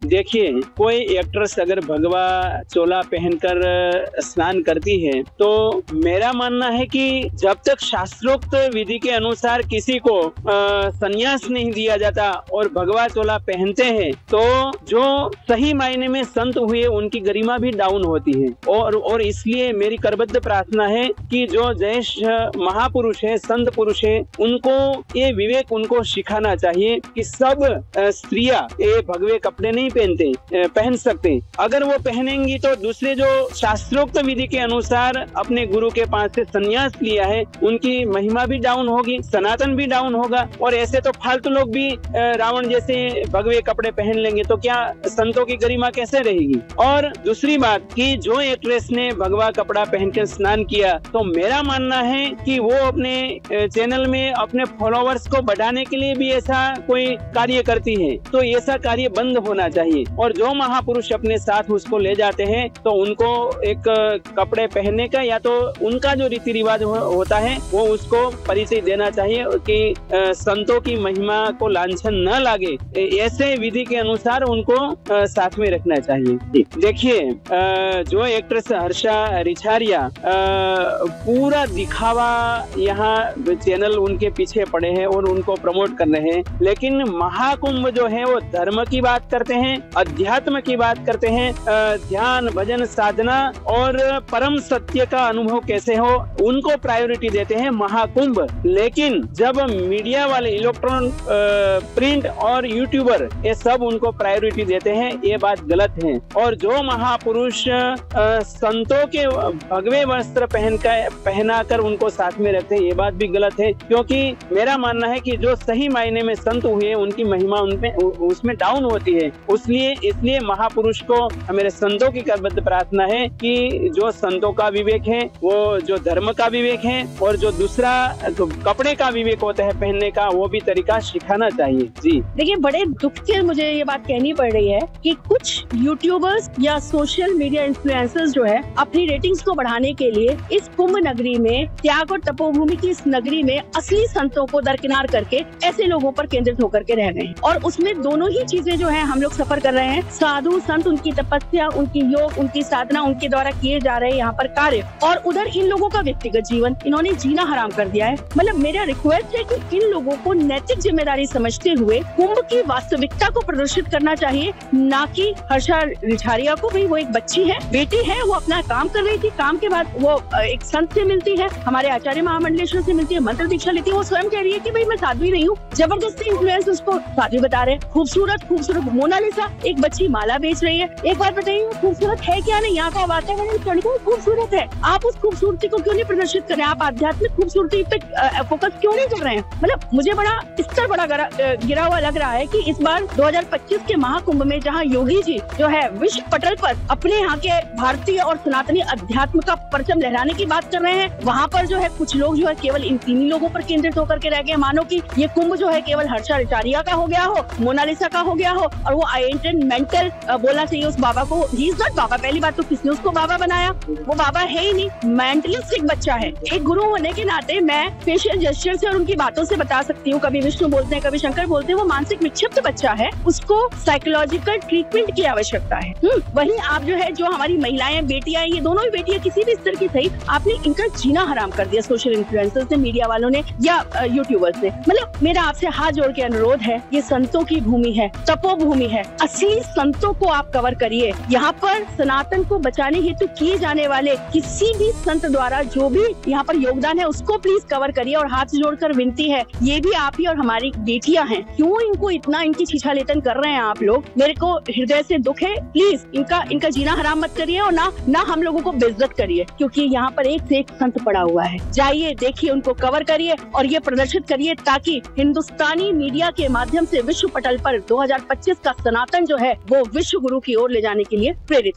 देखिए, कोई एक्ट्रेस अगर भगवा चोला पहनकर स्नान करती है तो मेरा मानना है कि जब तक शास्त्रोक्त विधि के अनुसार किसी को संन्यास नहीं दिया जाता और भगवा चोला पहनते हैं तो जो सही मायने में संत हुए उनकी गरिमा भी डाउन होती है। और इसलिए मेरी करबद्ध प्रार्थना है कि जो ज्येष्ठ महापुरुष है, संत पुरुष है, उनको ये विवेक उनको सिखाना चाहिए कि सब स्त्रियां ये भगवे कपड़े नहीं पहन सकते। अगर वो पहनेंगी तो दूसरे जो शास्त्रोक्त विधि के अनुसार अपने गुरु के पास से संन्यास लिया है उनकी महिमा भी डाउन होगी, सनातन भी डाउन होगा। और ऐसे तो फालतू लोग भी रावण जैसे भगवे कपड़े पहन लेंगे तो क्या संतों की गरिमा कैसे रहेगी। और दूसरी बात कि जो एक्ट्रेस ने भगवा कपड़ा पहनकर स्नान किया तो मेरा मानना है कि वो अपने चैनल में अपने फॉलोवर्स को बढ़ाने के लिए भी ऐसा कोई कार्य करती है तो ऐसा कार्य बंद होना चाहिए। और जो महापुरुष अपने साथ उसको ले जाते हैं तो उनको एक कपड़े पहनने का या तो उनका जो रीति रिवाज होता है वो उसको परिचय देना चाहिए कि संतों की महिमा को लांछन न लागे, ऐसे विधि के अनुसार उनको साथ में रखना चाहिए। देखिए, जो एक्ट्रेस हर्षा रिछारिया पूरा दिखावा यहाँ चैनल उनके पीछे पड़े हैं और उनको प्रमोट कर रहे हैं, लेकिन महाकुंभ जो है वो धर्म की बात करते हैं, अध्यात्म की बात करते हैं, ध्यान भजन साधना और परम सत्य का अनुभव कैसे हो उनको प्रायोरिटी देते हैं महाकुंभ। लेकिन जब मीडिया वाले इलेक्ट्रॉन प्रिंट और यूट्यूबर ये सब उनको प्रायोरिटी देते हैं, ये बात गलत है। और जो महापुरुष संतों के भगवे वस्त्र पहनाकर उनको साथ में रखते हैं ये बात भी गलत है, क्योंकि मेरा मानना है कि जो सही मायने में संत हुए उनकी महिमा उसमें डाउन होती है। इसलिए महापुरुष को मेरे संतों की करबद्ध प्रार्थना है कि जो संतों का विवेक है, वो जो धर्म का विवेक है और जो दूसरा जो कपड़े का विवेक होता है पहनने का, वो भी तरीका सिखाना चाहिए। जी देखिए, बड़े दुख से मुझे ये बात कहनी पड़ रही है कि कुछ यूट्यूबर्स या सोशल मीडिया इन्फ्लुएंसर्स जो है अपनी रेटिंग्स को बढ़ाने के लिए इस कुंभ नगरी में, त्याग और तपोभूमि की इस नगरी में असली संतों को दरकिनार करके ऐसे लोगों पर केंद्रित होकर के रह गए हैं। और उसमें दोनों ही चीजें जो है हम लोग सफर कर रहे हैं। साधु संत, उनकी तपस्या, उनकी योग, उनकी साधना, उनके द्वारा किए जा रहे यहाँ पर कार्य, और उधर इन लोगों का व्यक्तिगत जीवन इन्होंने जीना हराम कर दिया है। मतलब मेरा रिक्वेस्ट है कि इन लोगों को नैतिक जिम्मेदारी समझते हुए कुंभ की वास्तविकता को प्रदर्शित करना चाहिए, ना कि हर्षा रिछारिया को। भाई वो एक बच्ची है, बेटी है, वो अपना काम कर रही थी, काम के बाद वो एक संत से मिलती है, हमारे आचार्य महामंडलेश्वर से मिलती है, मंत्र दीक्षा लेती है। वो स्वयं कह रही है कि भाई मैं साध्वी नहीं हूँ, जबरदस्ती इन्फ्लुएंस उसको साध्वी बता रहे हैं। खूबसूरत मोनालिसा एक बच्ची माला बेच रही है। एक बात बताइए, खूबसूरत है क्या नहीं? यहाँ का वातावरण खूबसूरत है, आप उस खूबसूरती को क्यों नहीं प्रदर्शित कर रहे हैं? आप आध्यात्मिक खूबसूरती पे फोकस क्यों नहीं कर रहे हैं? मतलब मुझे बड़ा स्तर बड़ा गिरा हुआ लग रहा है कि इस बार 2025 के महाकुंभ में जहाँ योगी जी जो है विश्व पटल पर अपने यहाँ के भारतीय और सनातनी अध्यात्म का परचम लहराने की बात कर रहे हैं, वहाँ पर जो है कुछ लोग जो है केवल इन तीन लोगों पर केंद्रित होकर के रह गए। मानो कि ये कुंभ जो है केवल हर्षा रिछारिया का हो गया हो, मोनालिसा का हो गया हो, और वो आई एंड मेंटल बोलना चाहिए उस बाबा को। ही इज नॉट बाबा। पहली बात तो किसने उसको बाबा बनाया? वो बाबा है ही नहीं, मेंटलिस्टिक बच्चा है। एक गुरु होने के नाते मैं फेशियल जेस्चर से और उनकी बातों से बता सकती हूँ, कभी विष्णु बोलते हैं, कभी शंकर बोलते हैं, वो मानसिक विक्षिप्त बच्चा है, उसको साइकोलॉजिकल ट्रीटमेंट की आवश्यकता है। वहीं आप जो है, जो हमारी महिलाएं, बेटियां, ये दोनों ही बेटियां किसी भी स्तर की सही, आपने इनका जीना हराम कर दिया, सोशल इन्फ्लुएंसर्स ने, मीडिया वालों ने या यूट्यूबर्स ने। मतलब मेरा आपसे हाथ जोड़ के अनुरोध है, ये संतों की भूमि है, तपोभूमि है, असली संतों को आप कवर करिए। यहाँ पर सनातन को बचाने हेतु किए जाने वाले किसी भी संत द्वारा जो भी यहाँ पर योगदान है उसको प्लीज कवर करिए। और हाथ जोड़कर विनती है, ये भी आप ही और हमारी बेटियां हैं, क्यों इनको इतना इनकी छीछालेतन कर रहे हैं आप लोग? मेरे को हृदय से दुख है। प्लीज इनका जीना हराम मत करिए और ना हम लोगों को बेइज्जत करिए, क्योंकि यहाँ पर एक से एक संत पड़ा हुआ है। जाइए, देखिए, उनको कवर करिए और ये प्रदर्शित करिए ताकि हिंदुस्तानी मीडिया के माध्यम से विश्व पटल पर 2025 का सनातन जो है वो विश्व गुरु की ओर ले जाने के लिए प्रेरित